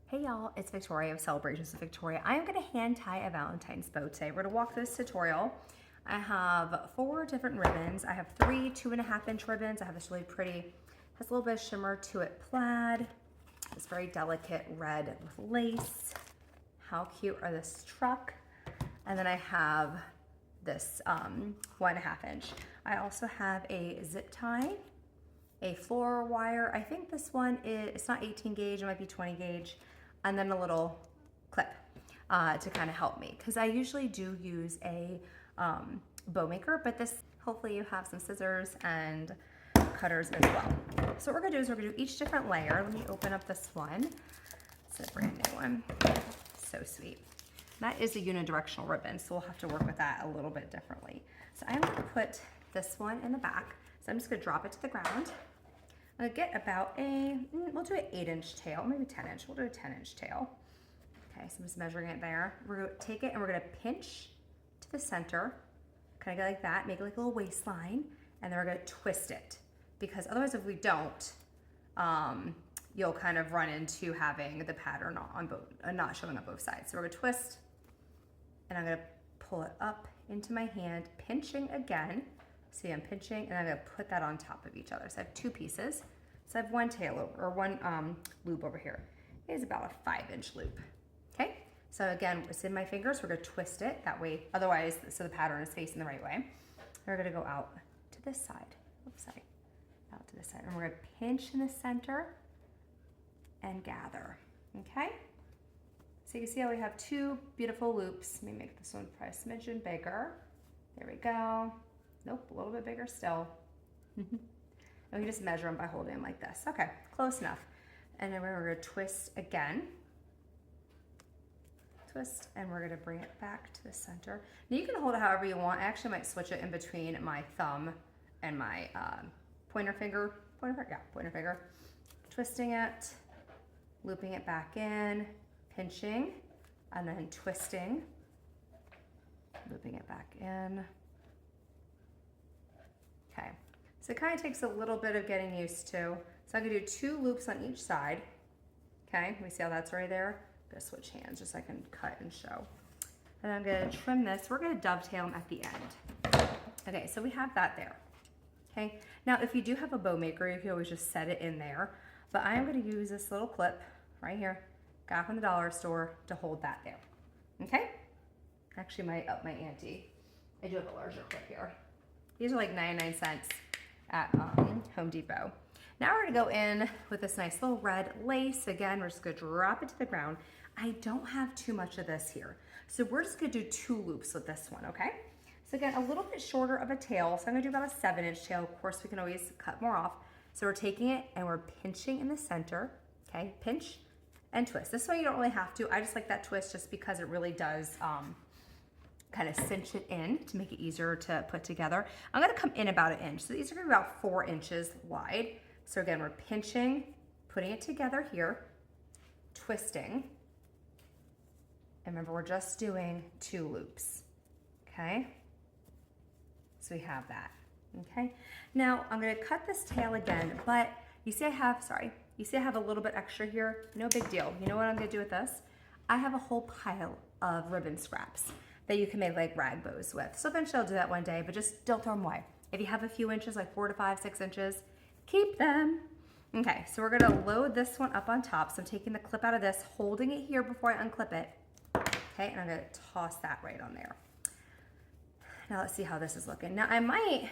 Hey y'all, it's Victoria of Celebrations with Victoria. I am going to hand tie a Valentine's bow today. We're going to walk through this tutorial. I have 4 different ribbons. I have 3 2.5-inch ribbons. I have this really pretty, has a little bit of shimmer to it plaid. This very delicate red with lace. How cute are this truck? And then I have this 1.5-inch. I also have a zip tie, a floor wire. I think this one is, it's not 18 gauge, it might be 20 gauge. And then a little clip to kind of help me. Because I usually do use a bow maker, but this, hopefully you have some scissors and cutters as well. So what we're gonna do is we're gonna do each different layer. Let me open up this one. It's a brand new one. So sweet. That is a unidirectional ribbon, so we'll have to work with that a little bit differently. So I'm gonna put this one in the back. So I'm just gonna drop it to the ground. I'm gonna get about we'll do an 8-inch tail, maybe 10-inch. We'll do a 10-inch tail. Okay, so I'm just measuring it there. We're gonna take it and we're gonna pinch to the center, kind of go like that, make it like a little waistline, and then we're gonna twist it. Because otherwise if we don't, you'll kind of run into having the pattern on both, not showing up both sides. So we're gonna twist, and I'm gonna pull it up into my hand, pinching again. See, I'm pinching, and I'm gonna put that on top of each other. So I have 2 pieces. So I have one tail over, or one loop over here. It is about a 5-inch loop. Okay. So again, it's in my fingers. We're gonna twist it that way. Otherwise, so the pattern is facing the right way. We're gonna go out to this side. Oops, sorry. Out to this side, and we're gonna pinch in the center and gather. Okay. So you can see how we have 2 beautiful loops. Let me make this one probably a smidgen bigger. There we go. Nope, a little bit bigger still. And we just measure them by holding them like this. Okay, close enough. And then we're gonna twist again. Twist, and we're gonna bring it back to the center. Now you can hold it however you want. I actually might switch it in between my thumb and my pointer finger. Pointer finger. Twisting it, looping it back in, pinching, and then twisting, looping it back in. Okay, so it kind of takes a little bit of getting used to. So I'm gonna do 2 loops on each side. Okay, we see how that's right there? I'm gonna switch hands just so I can cut and show. And I'm gonna trim this. We're gonna dovetail them at the end. Okay, so we have that there. Okay, now if you do have a bow maker, you can always just set it in there. But I'm gonna use this little clip right here, got from the dollar store, to hold that there. Okay? Actually, might up my ante. I do have a larger clip here. These are like 99 cents at Home Depot. Now we're gonna go in with this nice little red lace. Again, we're just gonna drop it to the ground. I don't have too much of this here. So we're just gonna do 2 loops with this one, okay? So again, a little bit shorter of a tail. So I'm gonna do about a 7-inch tail. Of course, we can always cut more off. So we're taking it and we're pinching in the center, okay? Pinch and twist. This way you don't really have to. I just like that twist just because it really does kind of cinch it in to make it easier to put together. I'm gonna come in about 1 inch. So these are gonna be about 4 inches wide. So again, we're pinching, putting it together here, twisting. And remember, we're just doing 2 loops, okay? So we have that, okay? Now I'm gonna cut this tail again, but you see I have, you see I have a little bit extra here. No big deal. You know what I'm gonna do with this? I have a whole pile of ribbon scraps that you can make like rag bows with. So eventually I'll do that one day, but just don't throw them away. If you have a few inches, like 4 to 5, 6 inches, keep them. Okay, so we're gonna load this one up on top. So I'm taking the clip out of this, holding it here before I unclip it. Okay, and I'm gonna toss that right on there. Now let's see how this is looking. Now I might,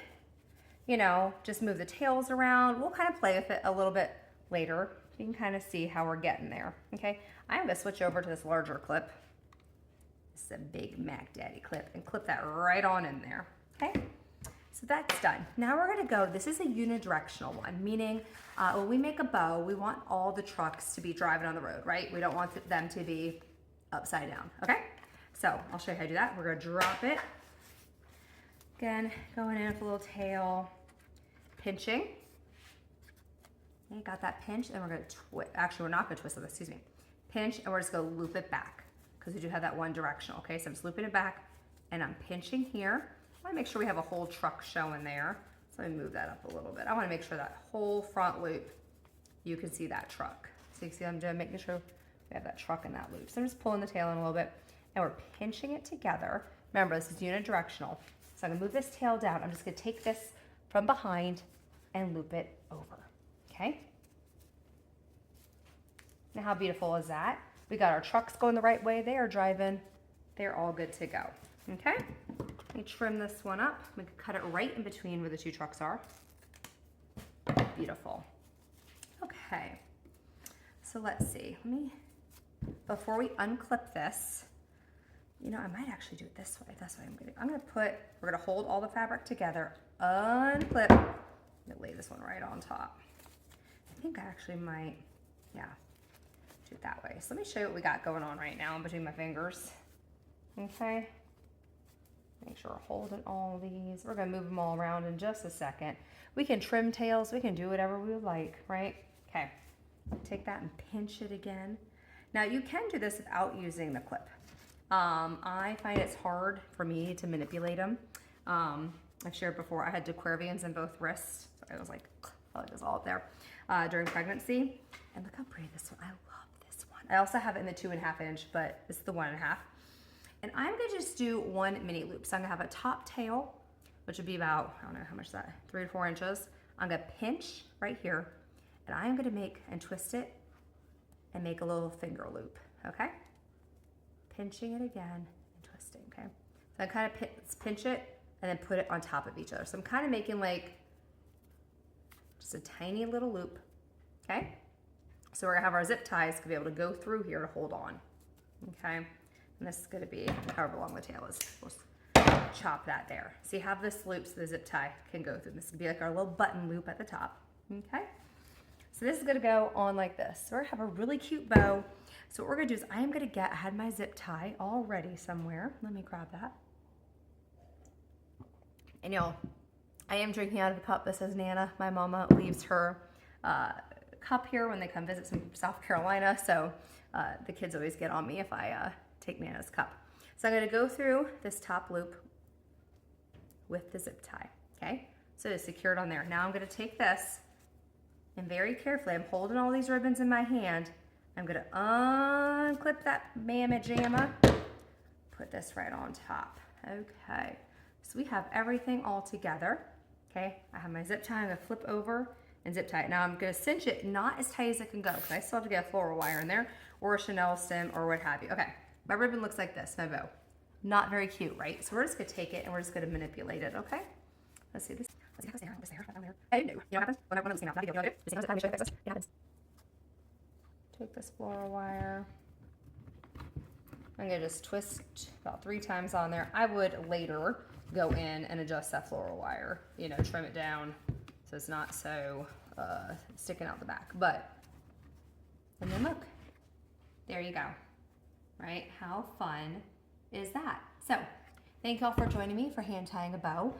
you know, just move the tails around. We'll kind of play with it a little bit later. You can kind of see how we're getting there, okay? I'm gonna switch over to this larger clip. This is a big Mac Daddy clip, and clip that right on in there, okay? So that's done. Now we're gonna go, this is a unidirectional one, meaning when we make a bow, we want all the trucks to be driving on the road, right? We don't want them to be upside down, okay? So I'll show you how to do that. We're gonna drop it. Again, going in with a little tail, pinching. Okay, got that pinch, and we're gonna twist. Actually, we're not gonna twist it, excuse me. Pinch, and we're just gonna loop it back because we do have that one directional, okay? So I'm just looping it back, and I'm pinching here. I wanna make sure we have a whole truck showing there. So let me move that up a little bit. I wanna make sure that whole front loop, you can see that truck. So you can see what I'm doing, making sure We have that truck and that loop. So I'm just pulling the tail in a little bit and we're pinching it together. Remember, this is unidirectional. So I'm gonna move this tail down. I'm just gonna take this from behind and loop it over, okay? Now how beautiful is that? We got our trucks going the right way. They are driving. They're all good to go, okay? Let me trim this one up. We can cut it right in between where the two trucks are. Beautiful. Okay, so let's see. Before we unclip this, you know, I might actually do it this way. That's what we're gonna hold all the fabric together, unclip, and lay this one right on top. I think I actually might, yeah, do it that way. So let me show you what we got going on right now in between my fingers. Okay, make sure we're holding all these. We're gonna move them all around in just a second. We can trim tails, we can do whatever we would like, right? Okay, take that and pinch it again. Now you can do this without using the clip. I find it's hard for me to manipulate them. I've shared before, I had Dequervians in both wrists. So I was like, it was all up there during pregnancy. And look how pretty this one, I love this one. I also have it in the 2.5 inch, but this is the 1.5. And I'm gonna just do one mini loop. So I'm gonna have a top tail, which would be about, I don't know how much is that, 3 to 4 inches. I'm gonna pinch right here, and I am gonna make and twist it and make a little finger loop, okay? Pinching it again and twisting, okay? So I kind of pinch it and then put it on top of each other. So I'm kind of making like just a tiny little loop, okay? So we're gonna have our zip ties to be able to go through here to hold on, okay? And this is gonna be however long the tail is. We'll chop that there. So you have this loop so the zip tie can go through. This could be like our little button loop at the top, okay? So this is gonna go on like this. So we're gonna have a really cute bow. So what we're gonna do is I had my zip tie already somewhere. Let me grab that. And y'all, I am drinking out of a cup that says Nana. My mama leaves her cup here when they come visit from South Carolina. So the kids always get on me if I take Nana's cup. So I'm gonna go through this top loop with the zip tie, okay? So it's secured on there. Now I'm gonna take this and very carefully, I'm holding all these ribbons in my hand. I'm gonna unclip that mamma jamma, put this right on top. Okay, so we have everything all together. Okay, I have my zip tie, I'm gonna flip over and zip tie it. Now I'm gonna cinch it not as tight as it can go because I still have to get a floral wire in there or a Chanel stem or what have you. Okay, my ribbon looks like this, my bow. Not very cute, right? So we're just gonna take it and we're just gonna manipulate it, okay? Let's see this. Let's see how it's there. I know. You know what happens? When it came out, not a big deal. You know what I do? Just show you fix this. It happens. Take this floral wire. I'm gonna just twist about 3 times on there. I would later go in and adjust that floral wire, you know, trim it down so it's not so sticking out the back. And then look, there you go, right? How fun is that? So thank y'all for joining me for hand tying a bow.